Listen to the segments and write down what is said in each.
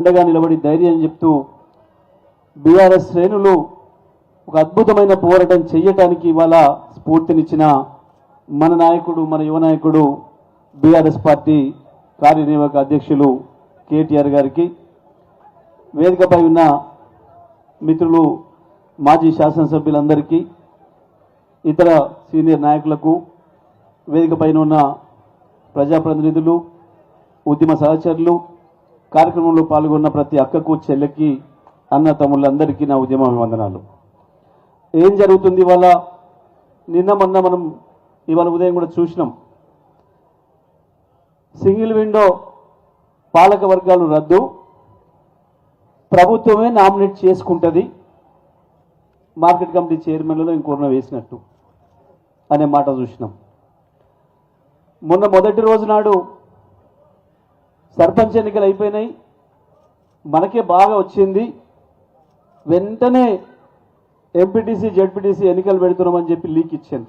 అండగా నిలబడి ధైర్యం చెప్తూ బీఆర్ఎస్ శ్రేణులు ఒక అద్భుతమైన పోరాటం చేయటానికి ఇవాళ స్ఫూర్తినిచ్చిన మన నాయకుడు, మన యువ నాయకుడు, బీఆర్ఎస్ పార్టీ కార్యనిర్వాహక అధ్యక్షులు కేటీఆర్ గారికి, వేదికపై ఉన్న మిత్రులు, మాజీ శాసనసభ్యులందరికీ, ఇతర సీనియర్ నాయకులకు, వేదికపైన ఉన్న ప్రజాప్రతినిధులు, ఉద్యమ సహచరులు, కార్యక్రమంలో పాల్గొన్న ప్రతి అక్కకు, చెల్లెకి, అన్న తమ్ముళ్ళందరికీ నా ఉద్యమ వందనాలు. ఏం జరుగుతుంది ఇవాళ? నిన్న మొన్న మనం ఇవాళ ఉదయం కూడా చూసినాం. సింగిల్ విండో పాలక వర్గాలు రద్దు, ప్రభుత్వమే నామినేట్ చేసుకుంటుంది, మార్కెట్ కమిటీ చైర్మన్లలో ఇంకొన్న వేసినట్టు అనే మాట చూసినాం. మొన్న మొదటి రోజు నాడు సర్పంచ్ ఎన్నికలు అయిపోయినాయి, మనకే బాగా వచ్చింది, వెంటనే ఎంపీటీసీ జెడ్పీటీసీ ఎన్నికలు పెడుతున్నామని చెప్పి లీక్ ఇచ్చారు.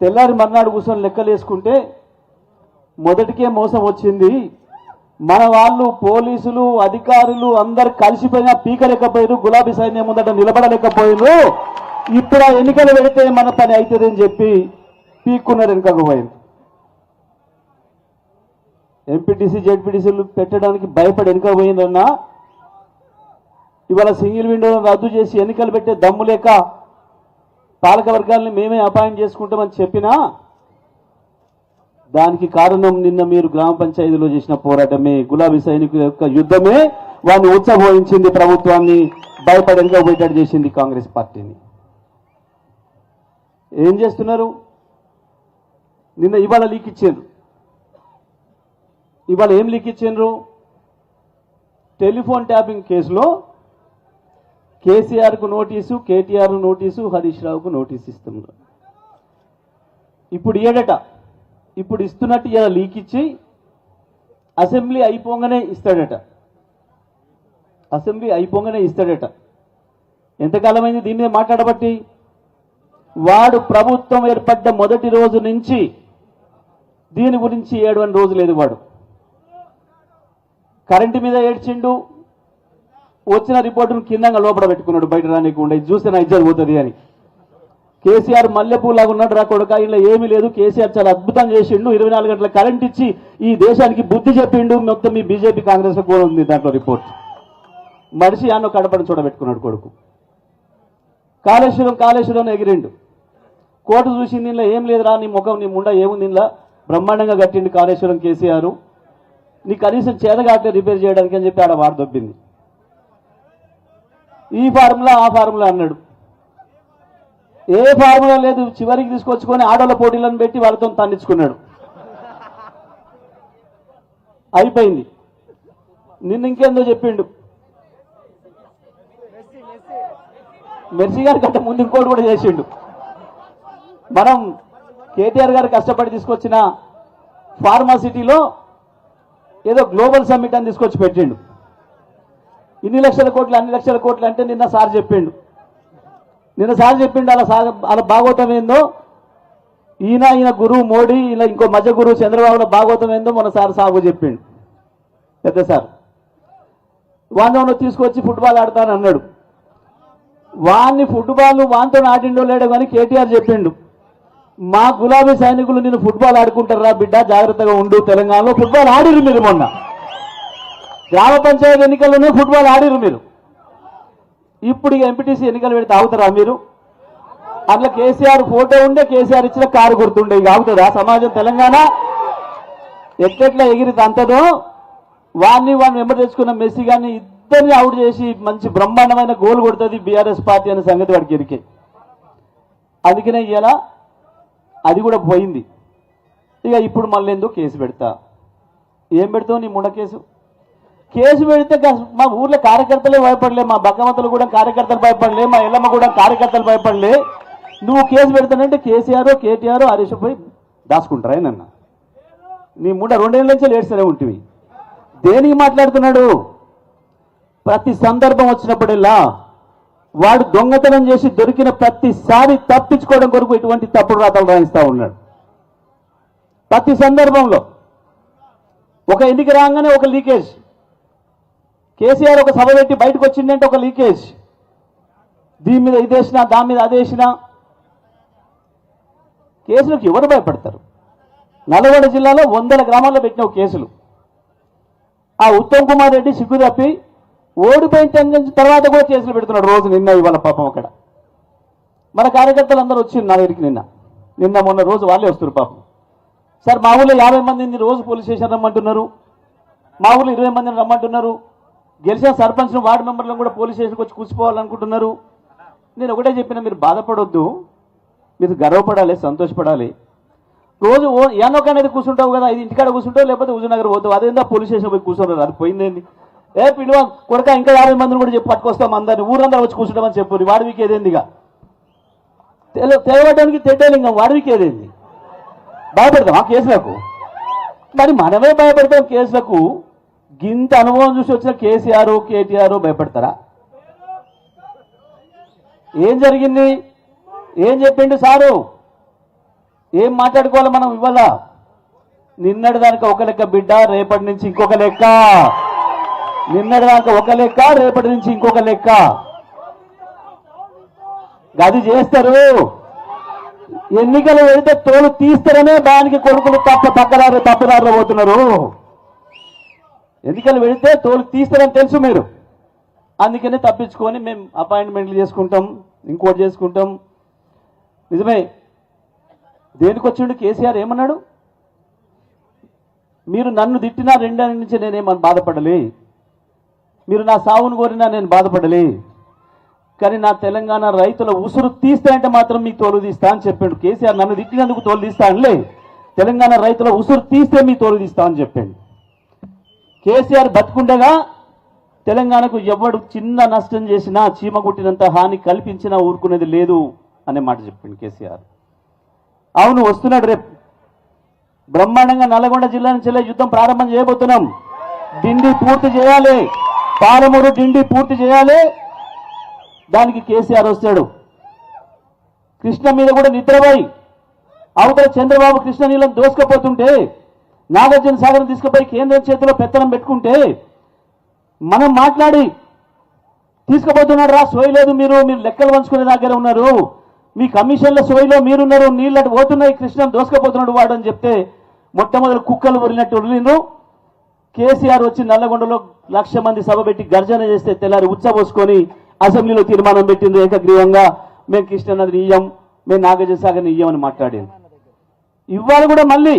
తెల్లారి మర్నాడు కూర్చొని లెక్కలు వేసుకుంటే మొదటికే మోసం వచ్చింది. మన వాళ్ళు, పోలీసులు, అధికారులు అందరు కలిసిపోయినా పీకలేకపోయారు, గులాబీ సైన్యం ముందట నిలబడలేకపోయారు. ఇప్పుడు ఎన్నికలు పెడితే మన పని అవుతుంది అని చెప్పి పీక్కున్నారు, వెనుకకు పోయింది. ఎంపీటీసీ జెడ్పీటీసీలు పెట్టడానికి భయపడి వెనుక పోయిందన్నా ఇవాళ సింగిల్ విండోను రద్దు చేసి ఎన్నికలు పెట్టే దమ్ము లేక పాలక వర్గాలని మేమే అపాయింట్ చేసుకుంటామని చెప్పినా దానికి కారణం నిన్న మీరు గ్రామ పంచాయతీలో చేసిన పోరాటమే, గులాబీ సైనికుల యొక్క యుద్ధమే వాడిని ఉచ్చబోయించింది, ప్రభుత్వాన్ని భయపడి వెనుక పోయేటట్టు చేసింది కాంగ్రెస్ పార్టీని. ఏం చేస్తున్నారు? నిన్న ఇవాళ లీక్ ఇచ్చారు. ఇవాళ ఏం లీక్ ఇచ్చిండ్రు? టెలిఫోన్ ట్యాపింగ్ కేసులో కేసీఆర్కు నోటీసు, కేటీఆర్ నోటీసు, హరీష్ రావుకు నోటీసు ఇస్తున్నారు. ఇప్పుడు ఏడట, ఇప్పుడు ఇస్తున్నట్టు ఇలా లీక్ ఇచ్చి అసెంబ్లీ అయిపోగానే ఇస్తాడట. అసెంబ్లీ అయిపోగానే ఇస్తాడట. ఎంతకాలమైంది దీని మీద మాట్లాడబట్టి? వాడు ప్రభుత్వం ఏర్పడ్డ మొదటి రోజు నుంచి దీని గురించి ఏడవని రోజు లేదు. వాడు కరెంటు మీద ఏడ్చిండు, వచ్చిన రిపోర్టును కిందంగా లోపల పెట్టుకున్నాడు, బయట రానికుండా, ఇది చూస్తే నా ఇజ్జత్ పోతుంది అని. కేసీఆర్ మల్లెపూలాగా ఉన్నాడు రా కొడుక, ఇలా ఏమీ లేదు, కేసీఆర్ చాలా అద్భుతం చేసిండు, 24 గంటల కరెంట్ ఇచ్చి ఈ దేశానికి బుద్ధి చెప్పిండు, మొత్తం మీ బీజేపీ కాంగ్రెస్ కూడా ఉంది దాంట్లో రిపోర్ట్. మనిషి అన్న కడపని చూడబెట్టుకున్నాడు కొడుకు. కాళేశ్వరం ఎగిరిండు. కోర్టు చూసింది, దీనిలో ఏం లేదురా, నీ ముఖం, నీ ముండ ఏముంది, దీనిలో బ్రహ్మాండంగా కట్టిండు కాళేశ్వరం కేసీఆర్, నీ కనీసం చేతగాట్లే రిపేర్ చేయడానికి అని చెప్పి ఆడ వాడు దొబ్బింది. ఈ ఫార్ములా ఆ ఫార్ములా అన్నాడు. ఏ ఫార్ములా లేదు, చివరికి తీసుకొచ్చుకొని ఆడోళ్ళ పోటీలను పెట్టి వాళ్ళతో తన్నించుకున్నాడు. అయిపోయింది. నిన్న ఇంకేందో చెప్పిండు, మెర్సీ గారి కంటే ముందు ఇంకోటి కూడా చేసిండు. మనం కేటీఆర్ గారు కష్టపడి తీసుకొచ్చిన ఫార్మాసిటీలో ఏదో గ్లోబల్ సమ్మిట్ అని తీసుకొచ్చి పెట్టిండు. ఇన్ని లక్షల కోట్లు, అన్ని లక్షల కోట్లు అంటే నిన్న సార్ చెప్పిండు. అలా భాగవతం ఏందో, ఈయన గురువు మోడీ, ఇలా ఇంకో మధ్య గురువు చంద్రబాబుల భాగవతం ఏందో మన సాగు చెప్పిండు. పెద్ద సార్ వాడిని తీసుకొచ్చి ఫుట్బాల్ ఆడతాను అన్నాడు. వాడిని ఫుట్బాల్ వాంతో ఆడిండో లేడో కానీ కేటీఆర్ చెప్పిండు, మా గులాబీ సైనికులు నేను ఫుట్బాల్ ఆడుకుంటారా బిడ్డ, జాగ్రత్తగా ఉండు, తెలంగాణలో ఫుట్బాల్ ఆడిరు మీరు, మొన్న గ్రామ పంచాయతీ ఎన్నికల్లోనే ఫుట్బాల్ ఆడిరు మీరు. ఇప్పుడు ఎంపీటీసీ ఎన్నికలు పెడితే ఆగుతారా మీరు? అట్లా కేసీఆర్ ఫోటో ఉండే, కేసీఆర్ ఇచ్చిన కారు గుర్తుండే, ఇక ఆగుతుందా సమాజం? తెలంగాణ ఎట్లెట్లా ఎగిరి అంతనో వాడిని వెంబడి తెచ్చుకున్న మెస్సీ గారిని ఇద్దరిని అవుట్ చేసి మంచి బ్రహ్మాండమైన గోల్ కొడుతుంది బీఆర్ఎస్ పార్టీ అనే సంగతి వాడికి ఎరికే. అందుకనే ఇలా అది కూడా పోయింది. ఇక ఇప్పుడు మళ్ళీ ఎందుకు కేసు పెడతా? ఏం పెడతావు నీ ముండ కేసు? కేసు పెడితే మా ఊర్లో కార్యకర్తలే భయపడలే, మా బగ్గమతలు కూడా కార్యకర్తలు భయపడలే, మా ఎల్లమ్మ కూడా కార్యకర్తలు భయపడలే. నువ్వు కేసు పెడతానంటే కేసీఆర్, కేటీఆర్, హరీష్ పోయి దాచుకుంటారా నన్న? నీ ముండ 2 ఏళ్ళ నుంచి ఏడ్స్తూనే ఉంటుంది. దేనికి మాట్లాడుతున్నాడు? ప్రతి సందర్భం వచ్చినప్పుడల్లా వాడు దొంగతనం చేసి దొరికిన ప్రతిసారి తప్పించుకోవడం కొరకు ఇటువంటి తప్పుడు రాతలు రాయిస్తా ఉన్నాడు. ప్రతి సందర్భంలో ఒక ఎన్నిక రాగానే ఒక లీకేజ్, కేసీఆర్ ఒక సభ పెట్టి బయటకు వచ్చిందంటే ఒక లీకేజ్, దీని మీద ఇదేసినా దాని మీద అదేసినా. కేసులకు ఎవరు భయపడతారు? నల్గొండ జిల్లాలో 100 గ్రామాల్లో పెట్టిన కేసులు. ఆ ఉత్తమ్ కుమార్ రెడ్డి సిగ్గు తప్పి ఓడిపోయిన తర్వాత కూడా కేసులు పెడుతున్నాడు రోజు, నిన్న ఇవాళ పాపం. అక్కడ మన కార్యకర్తలు అందరూ వచ్చింది నా దగ్గరికి నిన్న మొన్న రోజు వాళ్ళే వస్తున్నారు పాపం. సార్ మా ఊళ్ళో 50 మందిని రోజు పోలీస్ స్టేషన్ రమ్మంటున్నారు, మా ఊళ్ళో 20 మందిని రమ్మంటున్నారు, గెలిచిన సర్పంచ్ను వార్డు మెంబర్లను కూడా పోలీస్ స్టేషన్కి వచ్చి కూర్చుకోవాలనుకుంటున్నారు. నేను ఒకటే చెప్పిన, మీరు బాధపడొద్దు, మీరు గర్వపడాలి, సంతోషపడాలి. రోజు యానోక అనేది కూర్చుంటావు కదా, ఇది ఇంటికాడ కూర్చుంటావు, లేకపోతే హుజూర్నగర్ పోతావు, అదేందా పోలీస్ స్టేషన్ పోయి కూర్చుంటారు, అది పోయిందేంది? పిలువ కొడక ఇంకా 50 మందిని కూడా చెప్పి పట్టుకొస్తాం, అందరినీ ఊరందరూ వచ్చి కూర్చుంటామని చెప్పు. వాడివికి ఏదేందిగా తెలవడానికి తెడ్డలింగం, వాడివికి ఏదేంది? భయపెడతాం ఆ కేసులకు? మరి మనమే భయపెడతాం కేసులకు. గింత అనుభవం చూసి వచ్చిన కేసీఆర్ కేటీఆర్ భయపడతారా? ఏం జరిగింది? ఏం చెప్పిండు సారు? ఏం మాట్లాడుకోవాలి మనం ఇవాళ? నిన్నటి దానికి ఒక లెక్క బిడ్డ, రేపటి నుంచి ఇంకొక లెక్క. నిన్నటి దానికి ఒక లెక్క, రేపటి నుంచి ఇంకొక లెక్క. గది చేస్తారు. ఎన్నికలు వెళితే తోలు తీస్తారనే దానికి కొడుకులు తప్పుదారులు పోతున్నారు. ఎన్నికలు వెళితే తోలు తీస్తారని తెలుసు మీరు, అందుకనే తప్పించుకొని మేము అపాయింట్మెంట్లు చేసుకుంటాం, ఇంకోటి చేసుకుంటాం. నిజమే, దేనికి వచ్చిండు కేసీఆర్? ఏమన్నాడు? మీరు నన్ను తిట్టినా 2 ఏళ్ళ నుంచి నేనేమని బాధపడలే, మీరు నా సావును కోరినా నేను బాధపడలే, కానీ నా తెలంగాణ రైతుల ఉసురు తీస్తా అంటే మాత్రం మీ తోలు తీస్తా అని చెప్పాడు కేసీఆర్. నన్ను తిట్టినందుకు తోలు తీస్తా అనిలే, తెలంగాణ రైతుల ఉసురు తీస్తే మీ తోలు తీస్తా అని చెప్పాడు కేసీఆర్. బతుకుండగా తెలంగాణకు ఎవడు చిన్న నష్టం చేసినా, చీమ కుట్టినంత హాని కల్పించినా ఊరుకునేది లేదు అనే మాట చెప్పిండు కేసీఆర్. అవును, వస్తున్నాడు రేపు బ్రహ్మాండంగా. నల్గొండ జిల్లా నుంచి యుద్ధం ప్రారంభం చేయబోతున్నాం. డిండి పూర్తి చేయాలి, పాలమూరు డిండి పూర్తి చేయాలి. దానికి కేసీఆర్ వస్తాడు. కృష్ణ మీద కూడా నిద్రపోయి అవతల చంద్రబాబు కృష్ణ నీళ్ళని దోసుకపోతుంటే, నాగార్జున సాగర్ తీసుకుపోయి కేంద్రం చేతిలో పెత్తనం పెట్టుకుంటే మనం మాట్లాడి తీసుకుపోతున్నాడు రా, సోయలేదు, మీరు లెక్కలు పంచుకునే దగ్గర ఉన్నారు, మీ కమిషన్ల సోయిలో మీరున్నారు, నీళ్ళటు పోతున్నాయి, కృష్ణను దోసుకపోతున్నాడు వాడు అని చెప్తే మొట్టమొదటి కుక్కలు వరినట్టు వదిలిండ్రు. కేసీఆర్ వచ్చి నల్లగొండలో 1,00,000 మంది సభ పెట్టి గర్జన చేస్తే తెల్లారి ఉచ్చబోసుకొని అసెంబ్లీలో తీర్మానం పెట్టింది ఏకగ్రీవంగా, మేము కృష్ణనదిని ఇయ్యం, మేము నాగార్జున సాగర్ని ఇయ్యమని మాట్లాడింది. ఇవాళ కూడా మళ్ళీ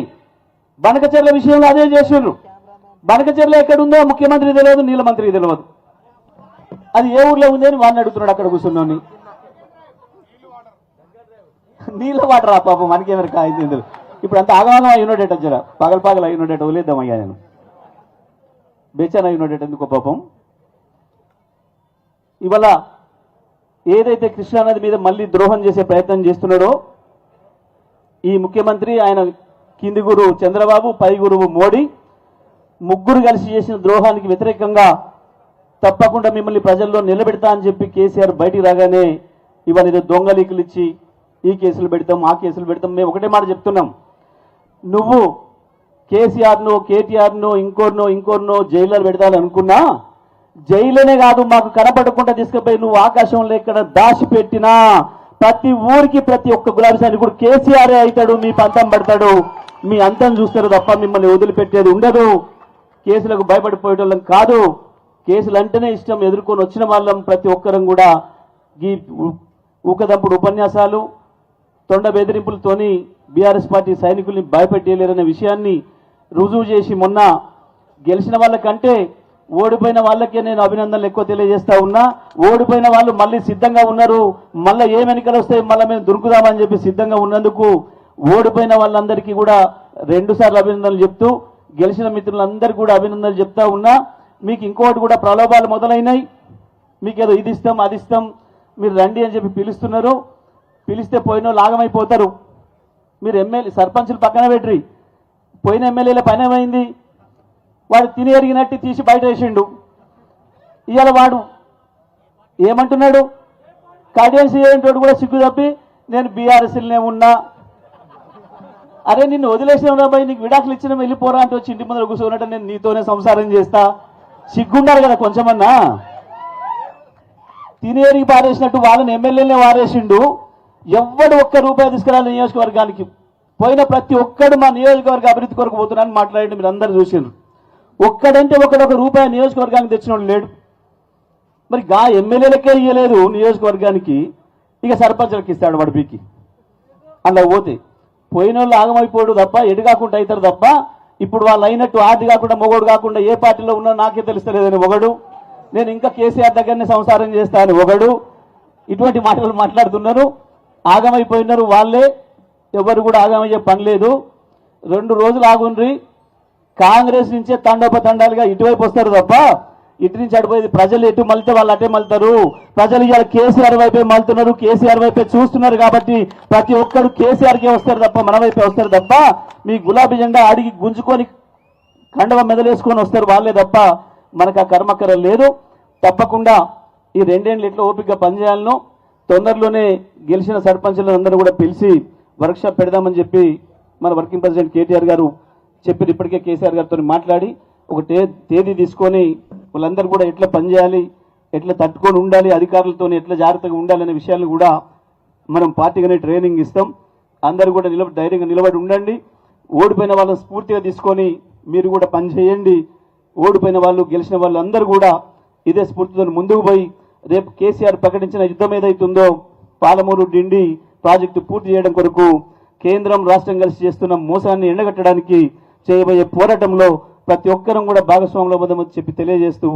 బనకచెర్ల విషయంలో అదే చేసిండ్రు. బనకచెర్ల ఎక్కడుందో ముఖ్యమంత్రి తెలియదు, నీళ్ళ మంత్రికి తెలియదు. అది ఏ ఊర్లో ఉంది అని వాడిని అడుగుతున్నాడు అక్కడ కూర్చున్నాను. నీళ్ళ వాటర్ ఆ పాపం మనకేమరి కాయింది. ఇప్పుడు అంత ఆగమాగం అయినోడేట జర పగలు అయినోడేట వదిలేద్దామయ్యా, నేను బేచాన అయినోడేట ఎందుకో పాపం. ఇవాళ ఏదైతే కృష్ణానది మీద మళ్ళీ ద్రోహం చేసే ప్రయత్నం చేస్తున్నాడో ఈ ముఖ్యమంత్రి, ఆయన కింది గురువు చంద్రబాబు, పై గురువు మోడీ, ముగ్గురు కలిసి చేసిన ద్రోహానికి వ్యతిరేకంగా తప్పకుండా మిమ్మల్ని ప్రజల్లో నిలబెడతా అని చెప్పి కేసీఆర్ బయటికి రాగానే ఇవాళ ఏదో దొంగలీకులు ఇచ్చి ఈ కేసులు పెడతాం, ఆ కేసులు పెడతాం. మేము ఒకటే మాట చెప్తున్నాం, నువ్వు కేసీఆర్ను, కేటీఆర్ను, ఇంకోరినో జైల్లో పెడతాను అనుకున్నా, జైలునే కాదు మాకు కనపడకుండా తీసుకుపోయి నువ్వు ఆకాశంలో ఎక్కడ దాచిపెట్టినా ప్రతి ఊరికి ప్రతి ఒక్క గులాబీ సైనికుడు కేసీఆరే అవుతాడు, మీ పంతం పడతాడు, మీ అంతం చూస్తారు తప్ప మిమ్మల్ని వదిలిపెట్టేది ఉండదు. కేసులకు భయపడిపోయేటోళ్ళం కాదు, కేసులు అంటేనే ఇష్టం, ఎదుర్కొని వచ్చిన వాళ్ళం ప్రతి ఒక్కరం కూడా ఈ ఊకదంపుడు ఉపన్యాసాలు, తొండ బెదిరింపులతోని బీఆర్ఎస్ పార్టీ సైనికుల్ని భయపెట్టలేరనే విషయాన్ని రుజువు చేసి మొన్న గెలిచిన వాళ్ళకంటే ఓడిపోయిన వాళ్ళకే నేను అభినందనలు ఎక్కువ తెలియజేస్తా ఉన్నా. ఓడిపోయిన వాళ్ళు మళ్ళీ సిద్ధంగా ఉన్నారు, మళ్ళీ ఏం ఎన్నికలు వస్తాయి మళ్ళీ మేము దొరుకుదామని చెప్పి సిద్ధంగా ఉన్నందుకు ఓడిపోయిన వాళ్ళందరికీ కూడా 2 సార్లు అభినందనలు చెప్తూ, గెలిచిన మిత్రులందరికీ కూడా అభినందనలు చెప్తా ఉన్నా. మీకు ఇంకోటి కూడా ప్రలోభాలు మొదలైనాయి, మీకు ఏదో ఇది ఇస్తాం అది ఇస్తాం, మీరు రండి అని చెప్పి పిలుస్తున్నారు. పిలిస్తే పోయిన వాళ్ళు ఆగమైపోతారు. మీరు ఎమ్మెల్యే సర్పంచులు పక్కన పెట్టి పోయిన ఎమ్మెల్యేల పని ఏమైంది? వాడు తిని ఎరిగినట్టు తీసి బయట వేసిండు. ఇవాళ వాడు ఏమంటున్నాడు? కార్డియన్స్ ఏంటోడు కూడా సిగ్గు తప్పి నేను బీఆర్ఎస్లనే ఉన్నా. అరే నిన్ను వదిలేసిన పోయి నీకు విడాకులు ఇచ్చిన వెళ్ళిపోరా అంటే వచ్చి ఇంటి ముందర కూర్చోనట్టు నేను నీతోనే సంసారం చేస్తా, సిగ్గుండాలి కదా కొంచెమన్నా. తినేరికి పారేసినట్టు వాళ్ళని ఎమ్మెల్యేనే వారేసిండు. ఎవ్వడు ఒక్క రూపాయి తీసుకురాలి నియోజకవర్గానికి. పోయిన ప్రతి ఒక్కడు మా నియోజకవర్గ అభివృద్ధి కొరకు పోతున్నాను మాట్లాడి మీరు అందరూ చూసిండ్రు. ఒక్కడంటే ఒక రూపాయి నియోజకవర్గానికి తెచ్చినోడు లేడు. మరి గా ఎమ్మెల్యేలకే ఇయ్యలేదు నియోజకవర్గానికి, ఇక సర్పంచ్లకు ఇస్తాడు వాడు పీకి. అలా పోయిన వాళ్ళు ఆగమైపోడు తప్ప ఎటు కాకుండా అవుతారు తప్ప, ఇప్పుడు వాళ్ళు అయినట్టు ఆది కాకుండా మొగోడు కాకుండా ఏ పార్టీలో ఉన్నా నాకే తెలుస్తలేదని ఒకడు, నేను ఇంకా కేసీఆర్ దగ్గరనే సంసారం చేస్తాను ఒకడు, ఇటువంటి మాటలు మాట్లాడుతున్నారు. ఆగమైపోయినారు వాళ్ళే, ఎవరు కూడా ఆగమయ్యే పని లేదు. 2 రోజులు ఆగుండ్రి, కాంగ్రెస్ నుంచే తండోపతండాలుగా ఇటువైపు వస్తారు తప్ప ఇటు నుంచి అడిపోయేది. ప్రజలు ఎటు మళ్తే వాళ్ళు అటే మళ్తారు. ప్రజలు ఇవాళ కేసీఆర్ వైపే మళ్తున్నారు, కేసీఆర్ వైపే చూస్తున్నారు. కాబట్టి ప్రతి ఒక్కరు కేసీఆర్కే వస్తారు తప్ప మన వైపే వస్తారు తప్ప మీ గులాబీ జెండా అడిగి గుంజుకొని కండవ మెదలేసుకొని వస్తారు వాళ్ళే తప్ప మనకు ఆ కర్మకరం లేదు. తప్పకుండా ఈ 2 ఏళ్ళు ఎట్లా ఓపికగా పనిచేయాలనో తొందరలోనే గెలిచిన సర్పంచులను అందరూ కూడా పిలిచి వర్క్షాప్ పెడదామని చెప్పి మన వర్కింగ్ ప్రెసిడెంట్ కేటీఆర్ గారు చెప్పి ఇప్పటికే కేసీఆర్ గారితో మాట్లాడి ఒక తేదీ తీసుకొని వాళ్ళందరూ కూడా ఎట్లా పనిచేయాలి, ఎట్లా తట్టుకొని ఉండాలి, అధికారులతో ఎట్లా జాగ్రత్తగా ఉండాలనే విషయాలను కూడా మనం పార్టీగానే ట్రైనింగ్ ఇస్తాం. అందరూ కూడా ధైర్యంగా నిలబడి ఉండండి. ఓడిపోయిన వాళ్ళని స్ఫూర్తిగా తీసుకొని మీరు కూడా పనిచేయండి. ఓడిపోయిన వాళ్ళు గెలిచిన వాళ్ళు అందరూ కూడా ఇదే స్ఫూర్తితో ముందుకు పోయి రేపు కేసీఆర్ ప్రకటించిన యుద్ధం ఏదైతుందో పాలమూరు డిండి ప్రాజెక్టు పూర్తి చేయడం కొరకు కేంద్రం రాష్ట్రం కలిసి చేస్తున్న మోసాన్ని ఎండగట్టడానికి చేయబోయే పోరాటంలో ప్రతి ఒక్కరం కూడా భాగస్వాములు అవ్వదని చెప్పి తెలియజేస్తూ